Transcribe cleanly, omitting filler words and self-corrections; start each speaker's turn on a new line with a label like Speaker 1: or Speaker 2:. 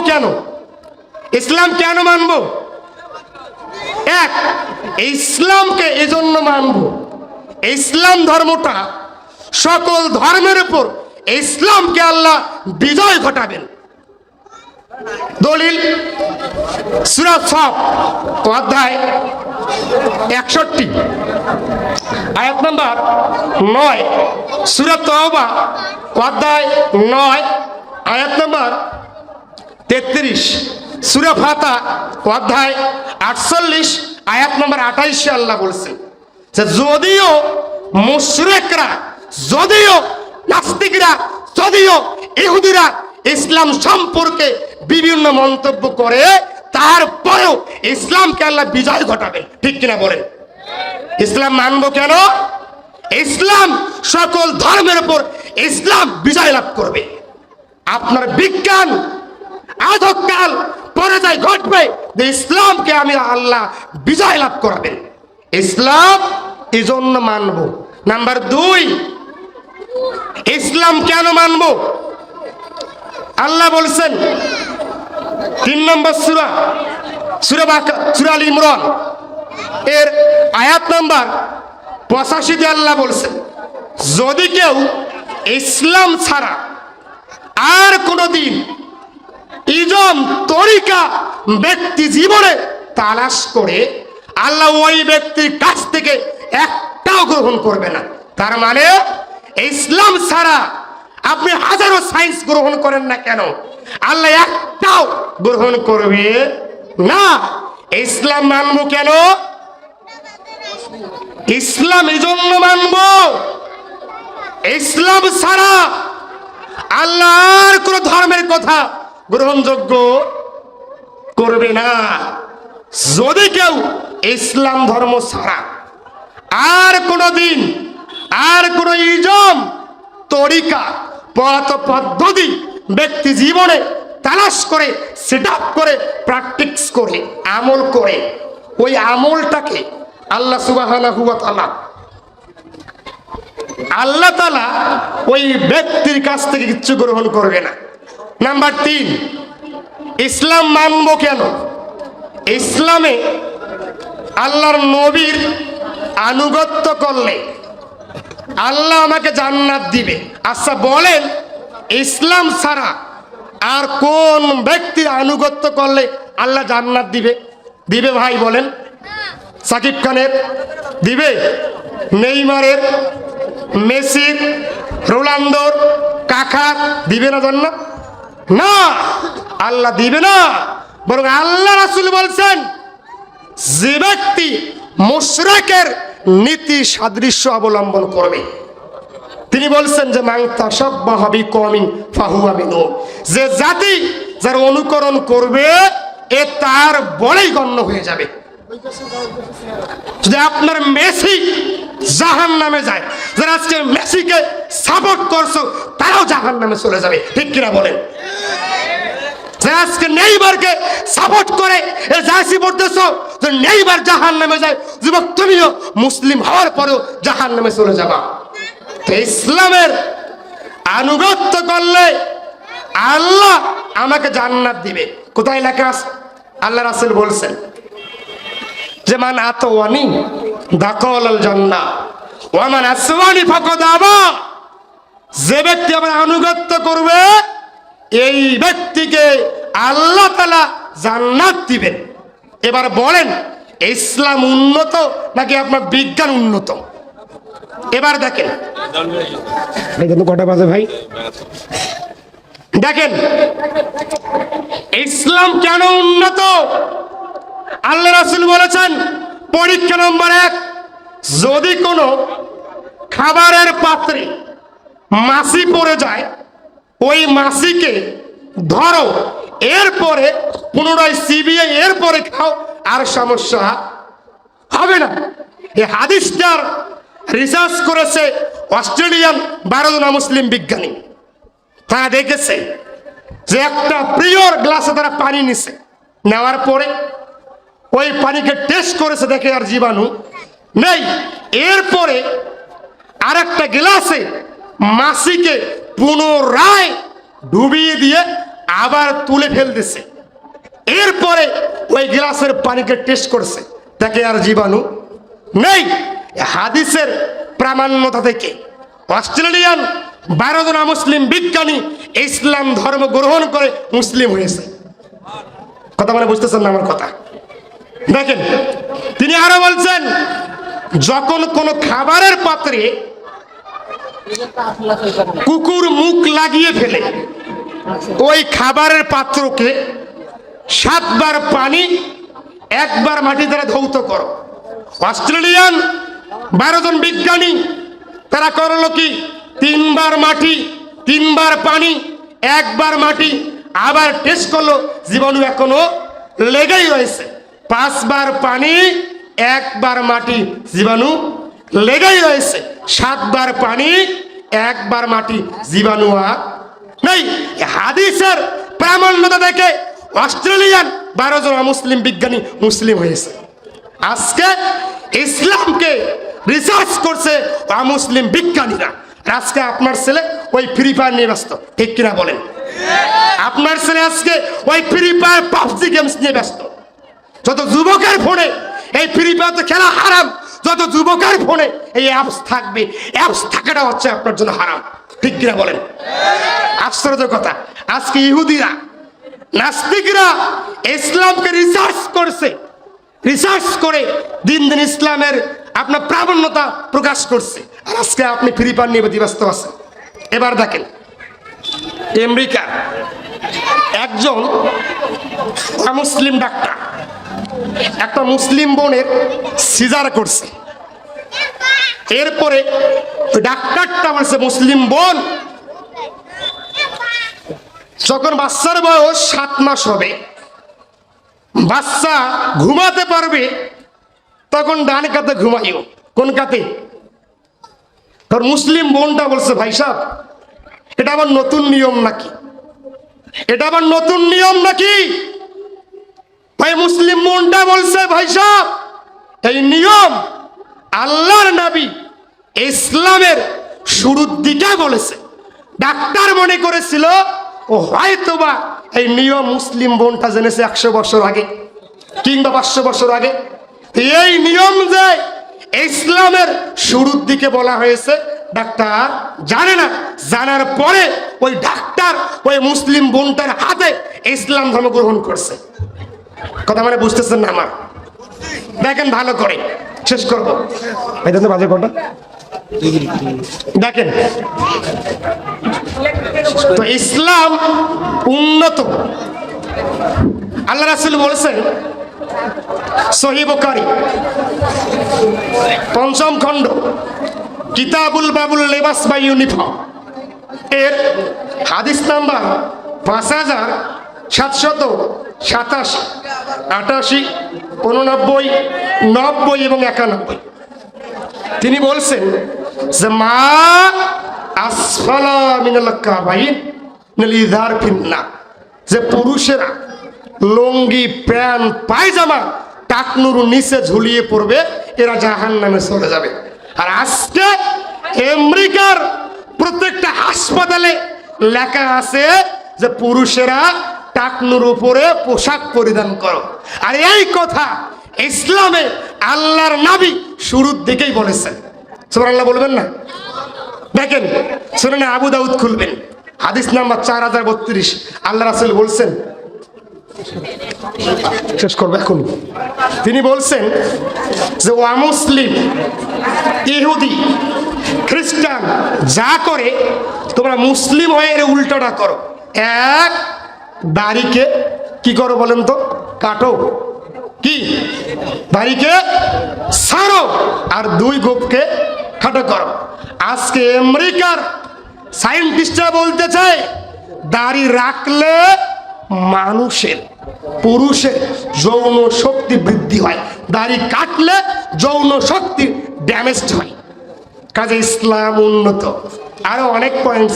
Speaker 1: কেন? ইসলাম কেন মানব? এক, ইসলামকে এজন্য মানব, ইসলাম ধর্মটা সকল ধর্মের উপর ইসলামকে আল্লাহ বিজয় ঘটাবেন। দলিল সূরা সফ অধ্যায় 61 আয়াত নাম্বার 9, সূরা তওবা অধ্যায় 9 আয়াত নাম্বার 33, সূরা ফাতিহা অধ্যায় 48 আয়াত নাম্বার 28 আল্লাহ বলছেন যে যদিও মুশরিকরা, যদিও নাস্তিকরা, যদিও ইহুদিরা ইসলাম সম্পর্কে বিভিন্ন মন্তব্য করে, তারপরেও ইসলামকে আল্লাহ বিজয় ঘটাবেন। ঠিক কিনা বলেন? ইসলাম মানব কেন? ইসলাম সকল ধর্মের উপর ইসলাম বিজয় লাভ করবে। আপনার বিজ্ঞান আধকাল পরাজয় ঘটবে, যে ইসলামকে আমি আল্লাহ বিজয় লাভ করাবেন। ইসলাম এই জন্য মানব। নাম্বার 2, ইসলাম কেন মানব? আল্লাহ বলছেন 3 নম্বর সূরা আল ইমরান এর আয়াত নাম্বার 85 আল্লাহ বলছেন যদি কেউ ইসলাম ছাড়া আর কোনদিন ইজম তরিকা ব্যক্তি জীবনে তালাশ করে, আল্লাহ ওই ব্যক্তির কাছ থেকে একটাও গ্রহণ করবে না। তার মানে ইসলাম ছাড়া আপনি হাজারো সায়েন্স গ্রহণ করেন না কেন, আল্লাহ একটাও গ্রহণ করবে না। ইসলাম মানবো কেন? ইসলাম এই জন্য মানব, ইসলাম ছাড়া আল্লাহর কোন ধর্মের কথা গ্রহণযোগ্য করবে না। যদি কেউ ইসলাম ধর্ম ছাড়া আর কোনদিন আর কোন ইজম তরিকা পথ পদ্ধতি ব্যক্তি জীবনে তালাশ করে, সেট আপ করে, প্র্যাকটিস করে, আমল করে, ওই আমলটাকে আল্লাহ সুবহানাহু ওয়া তাআলা ওই ব্যক্তির কাছ থেকে কিছু গ্রহণ করবে না। নাম্বার 3, ইসলাম মানবো কেন? ইসলামে আল্লাহর নবীর আনুগত্য করলে আল্লাহ আমাকে জান্নাত দিবে। আচ্ছা বলেন, ইসলাম ছাড়া আর কোন ব্যক্তির আনুগত্য করলে আল্লাহ জান্নাত দিবে? দিবে ভাই বলেন? সাকিব খানের দিবে? নেইমারের, মেসির, রোনালদোর, কাকার দিবে না জান্নাত? না, আল্লাহ দিবে না। বরং আল্লাহ রাসূল বলছেন যে ব্যক্তি মুশরিকের নীতি সাদৃশ্য অবলম্বন করবে, তিনি বলছেন যে মান তাশাব্বাহা বিকওমিন ফাহুয়া মিনহুম, যে জাতি যার অনুকরণ করবে এ তার বলেই গণ্য হয়ে যাবে। যদি আপনার মেসি জাহান্নামে যায়, যারা আজকে মেসিকে সাপোর্ট করছো তারাও জাহান্নামে চলে যাবে। ঠিক কিনা বলেন? যারা আজকে নেইমারকে সাপোর্ট করে এ জার্সি পড়তেছো, যে নেইমার জাহান্নামে যায়, যুবক তুমিও মুসলিম হওয়ার পরেও জাহান্নামে চলে যাবা। তো ইসলামের আনুগত্য করলে আল্লাহ আমাকে জান্নাত দিবে। কোথায় লেখা আছে? আল্লাহ রাসূল বলছেন যে মান আতাওয়ানি দাখালাল জান্নাহ ওয়া মান আসওয়ানি ফাকাদ আবা, যে ব্যক্তি আমার আনুগত্য করবে এই ব্যক্তিকে আল্লাহ তাআলা জান্নাত দিবেন। এবার বলেন, ইসলাম উন্নত নাকি আপনার বিজ্ঞান উন্নত? এবার দেখেন, কটা বাজে ভাই? দেখেন ইসলাম কেন উন্নত। আল্লাহ রাসূল বলেছেন পরীক্ষা নম্বর 1, যদি কোনো খাবারের পাত্রে মাছি পড়ে যায়, ওই মাছিকে ধরো, এরপরে পুনরায় চিবিয়ে এরপরে খাও, আর সমস্যা হবে না। এই হাদিসটার রিসার্চ করেছে অস্ট্রেলিয়ান 12 জন মুসলিম বিজ্ঞানী। তারা দেখেছে যে একটা পিওর গ্লাসে তারা পানি নিছে, নেওয়ার পরে ওই পানিকে টেস্ট করেছে, দেখে আর জীবাণু নেই। এরপরে আরেকটা গ্লাসে মাছিকে পুনরায় ডুবিয়ে দিয়ে আবার তুলে ফেলতেছে। এরপরে ওই গ্লাসের পানিকে টেস্ট করছে, তাকে আর জীবাণু নেই। হাদিসের প্রামাণ্যতা থেকে অস্ট্রেলিয়ান 12 জন মুসলিম বিজ্ঞানী ইসলাম ধর্ম গ্রহণ করে মুসলিম হয়েছে। কথা মানে বুঝতেছেন না আমার কথা? দেখেন, তিনি আরো বলছেন, যখন কোন খাবারের পাত্রে কুকুর মুখ লাগিয়ে ফেলে, ওই খাবারের পাত্রকে 7 বার পানি 1 বার মাটি দ্বারা ধৌত করো। অস্ট্রেলিয়ান 12 জন বিজ্ঞানী তারা করলো কি, 3 বার মাটি 3 বার পানি 1 বার মাটি, আবার টেস্ট করলো, জীবাণু এখনো লেগেই রয়েছে। 5 বার পানি 1 বার মাটি, জীবাণু লেগেই রয়েছে। 7 বার পানি 1 বার মাটি, জীবাণু আর নেই। হাদিসের প্রামাণ্যতা দেখে অস্ট্রেলিয়ান 12 জন মুসলিম বিজ্ঞানী মুসলিম হয়েছে। আজকে ইসলামকে রিসার্চ করছে অমুসলিম বিজ্ঞানীরা। আজকে আপনার ছেলে ওই ফ্রি ফায়ার নিয়ে ব্যস্ত, ঠিক কিনা বলেন? আপনার ছেলে আজকে ওই ফ্রি ফায়ার পাবজি গেমস নিয়ে ব্যস্ত। যত যুবকের ফোনে এই ফ্রি ফায়ার তো খেলা হারাম, যত যুবকের ফোনে এই অ্যাপস থাকবে, অ্যাপস থাকাটা হচ্ছে আপনার জন্য হারাম, ঠিক কিনা বলেন? আশ্চর্য কথা, আজকে ইহুদিরা নাস্তিকরা ইসলামকে রিসার্চ করছে, রিসার্চ করে দিন দিন ইসলামের আপনার প্রামাণ্যতা প্রকাশ করছে। আর আজকে আপনি ফ্রি ফায়ার নিয়ে ব্যস্ত আছেন। এবার দেখেন, আমেরিকার একজন মুসলিম ডাক্তার একটা মুসলিম বোনের সিজার করছে। এরপরে ডাক্তারটা বলছে, মুসলিম বোন যখন বাচ্চার বয়স 7 মাস হবে, বাচ্চা ঘুমাতে পারবে, তখন ডান কাতে ঘুমাইও। কোন কাতে? তোর মুসলিম বোনটা বলছে, ভাই সাহেব এটা আবার নতুন নিয়ম নাকি? এটা আবার নতুন নিয়ম নাকি? ভাই মুসলিম বোনটা বলছে, ভাই সাহেব এই নিয়ম আল্লাহর নবী ইসলামের শুরুর দিকে বলেছে। ডাক্তার মনে করেছিল ও হয়তোবা এই নিয়ম মুসলিম বোনটা জেনেছে 100 বছর আগে কিংবা 500 বছর আগে। এই নিয়ম যে ইসলামের শুরুর দিকে বলা হয়েছে ডাক্তার জানে না। জানার পরে ওই ডাক্তার ওই মুসলিম বোনটার হাতে ইসলাম ধর্ম গ্রহণ করছে। কথা মানে বুঝতেছেন না আমার? দেখেন ভালো করে, শেষ করবো। বাজে কটা দেখেন তো, ইসলাম উন্নত। আল্লাহ রাসূল বলেছেন, সহিহ বুখারী 5ম খণ্ড কিতাবুল বাবুল লিবাস বা ইউনিফর্ম এর হাদিস নাম্বার 5787, 88, 89, 90 এবং 91। তিনি বলছেন যে মা আসফালা মিনাল কাবাইন লিযার ফিন্নার, যে পুরুষেরা লুঙ্গি প্যান্ট পায়জামা টাকনুর নিচে ঝুলিয়ে পড়বে, এরা জাহান্নামে চলে যাবে। আর আজকে আমেরিকার প্রত্যেকটা হাসপাতালে লেখা আছে যে পুরুষেরা টাকনুর উপরে পোশাক পরিধান করো। আর এই কথা ইসলামে আল্লাহর নবী শুরুর দিকেই বলেছেন। সুবহানাল্লাহ বলবেন না? দেখেন, শুনেন, আবু দাউদ খুলবেন, হাদিস নাম্বার 4032। আল্লাহ রাসূল বলছেন, শেষ করবো এখন। তিনি বলছেন যে ও মুসলিম, ইহুদি, খ্রিস্টান যা করে তোমরা মুসলিম হয়ে এর উল্টোটা করো। 1, দাড়িকে কি করো বলেন তো? কাটো। কি? দাড়িকে ছাড়ো। আর 2 গোপকে খাটো করো। আজকে আমেরিকার সায়েন্টিস্টরা বলতে চায় দাড়ি রাখলে মানুষের, পুরুষের যৌন শক্তি বৃদ্ধি হয়, দাড়ি কাটলে যৌন শক্তি ড্যামেজ হয়। কাজে ইসলাম উন্নত। আরো অনেক পয়েন্ট